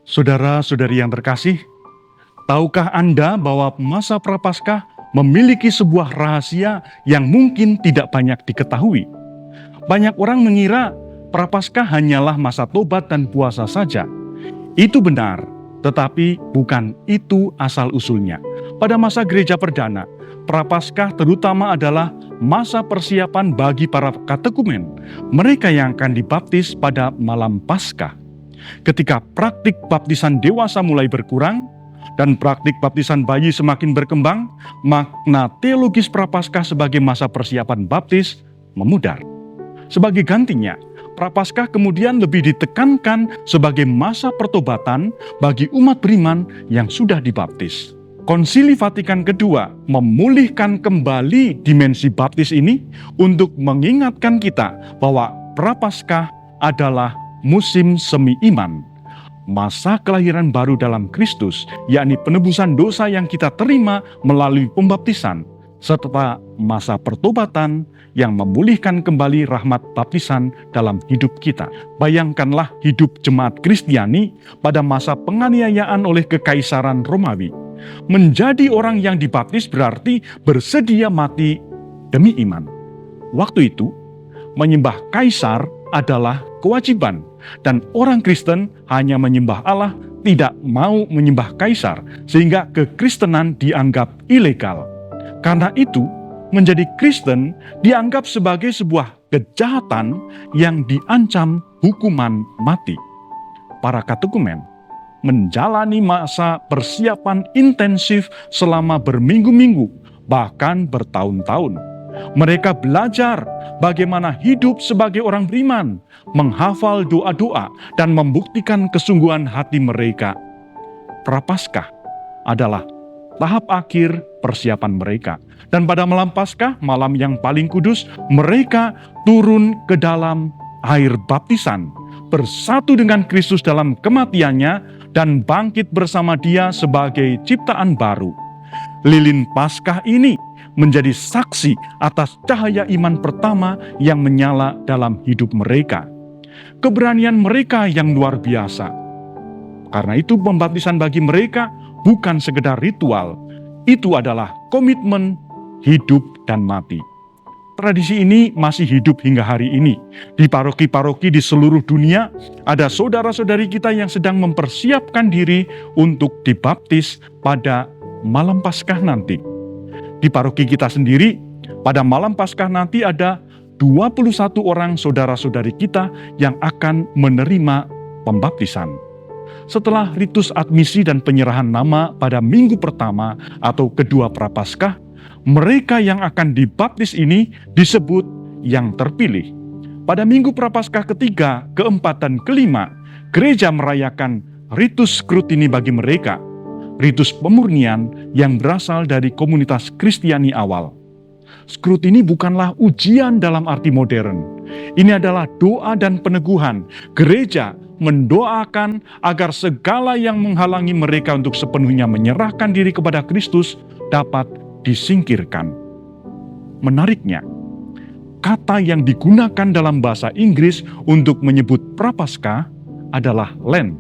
Saudara-saudari yang terkasih, tahukah Anda bahwa masa Prapaskah memiliki sebuah rahasia yang mungkin tidak banyak diketahui? Banyak orang mengira Prapaskah hanyalah masa tobat dan puasa saja. Itu benar, tetapi bukan itu asal-usulnya. Pada masa gereja perdana, Prapaskah terutama adalah masa persiapan bagi para katekumen, mereka yang akan dibaptis pada malam Paskah. Ketika praktik baptisan dewasa mulai berkurang dan praktik baptisan bayi semakin berkembang, makna teologis Prapaskah sebagai masa persiapan baptis memudar. Sebagai gantinya, Prapaskah kemudian lebih ditekankan sebagai masa pertobatan bagi umat beriman yang sudah dibaptis. Konsili Vatikan II memulihkan kembali dimensi baptis ini untuk mengingatkan kita bahwa Prapaskah adalah musim semi iman, masa kelahiran baru dalam Kristus, yakni penebusan dosa yang kita terima melalui pembaptisan, serta masa pertobatan yang memulihkan kembali rahmat baptisan dalam hidup kita. Bayangkanlah hidup jemaat Kristiani pada masa penganiayaan oleh Kekaisaran Romawi. Menjadi orang yang dibaptis berarti bersedia mati demi iman. Waktu itu, menyembah kaisar adalah kewajiban, dan orang Kristen hanya menyembah Allah, tidak mau menyembah kaisar, sehingga kekristenan dianggap ilegal. Karena itu, menjadi Kristen dianggap sebagai sebuah kejahatan yang diancam hukuman mati. Para katekumen menjalani masa persiapan intensif selama berminggu-minggu, bahkan bertahun-tahun. Mereka belajar bagaimana hidup sebagai orang beriman, menghafal doa-doa, dan membuktikan kesungguhan hati mereka. Prapaskah adalah tahap akhir persiapan mereka. Dan pada malam Paskah, malam yang paling kudus, mereka turun ke dalam air baptisan, bersatu dengan Kristus dalam kematiannya, dan bangkit bersama Dia sebagai ciptaan baru. Lilin Paskah ini menjadi saksi atas cahaya iman pertama yang menyala dalam hidup mereka. Keberanian mereka yang luar biasa. Karena itu pembaptisan bagi mereka bukan sekedar ritual, itu adalah komitmen hidup dan mati. Tradisi ini masih hidup hingga hari ini. Di paroki-paroki di seluruh dunia, ada saudara-saudari kita yang sedang mempersiapkan diri untuk dibaptis pada malam Paskah nanti. Di paroki kita sendiri, pada malam Paskah nanti ada 21 orang saudara-saudari kita yang akan menerima pembaptisan. Setelah ritus admisi dan penyerahan nama pada minggu pertama atau kedua Prapaskah, mereka yang akan dibaptis ini disebut yang terpilih. Pada minggu Prapaskah ketiga, keempat, dan kelima, gereja merayakan ritus skrutini bagi mereka, ritus pemurnian yang berasal dari komunitas Kristiani awal. Skrutini bukanlah ujian dalam arti modern. Ini adalah doa dan peneguhan. Gereja mendoakan agar segala yang menghalangi mereka untuk sepenuhnya menyerahkan diri kepada Kristus dapat disingkirkan. Menariknya, kata yang digunakan dalam bahasa Inggris untuk menyebut Prapaskah adalah Lent,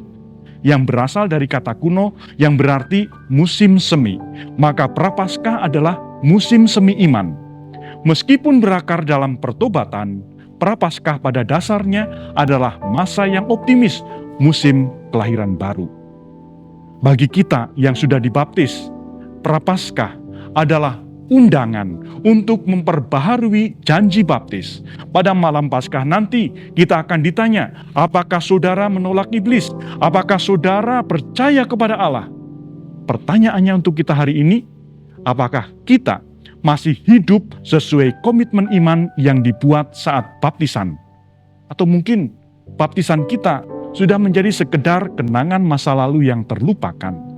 yang berasal dari kata kuno yang berarti musim semi. Maka Prapaskah adalah musim semi iman. Meskipun berakar dalam pertobatan, Prapaskah pada dasarnya adalah masa yang optimis, musim kelahiran baru. Bagi kita yang sudah dibaptis, Prapaskah adalah undangan untuk memperbaharui janji baptis. Pada malam Paskah nanti kita akan ditanya, apakah saudara menolak iblis? Apakah saudara percaya kepada Allah? Pertanyaannya untuk kita hari ini, apakah kita masih hidup sesuai komitmen iman yang dibuat saat baptisan? Atau mungkin baptisan kita sudah menjadi sekedar kenangan masa lalu yang terlupakan?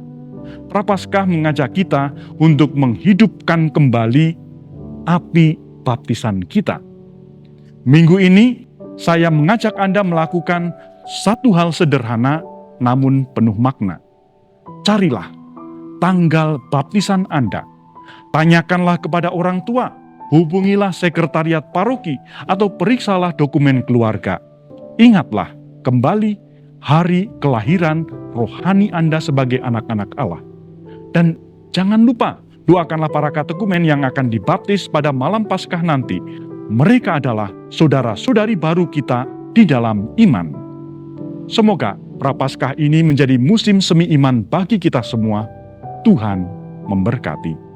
Prapaskah mengajak kita untuk menghidupkan kembali api baptisan kita. Minggu ini saya mengajak Anda melakukan satu hal sederhana namun penuh makna. Carilah tanggal baptisan Anda. Tanyakanlah kepada orang tua, hubungilah sekretariat paroki, atau periksalah dokumen keluarga. Ingatlah kembali hari kelahiran rohani Anda sebagai anak-anak Allah. Dan jangan lupa, doakanlah para katekumen yang akan dibaptis pada malam Paskah nanti. Mereka adalah saudara-saudari baru kita di dalam iman. Semoga Prapaskah ini menjadi musim semi iman bagi kita semua. Tuhan memberkati.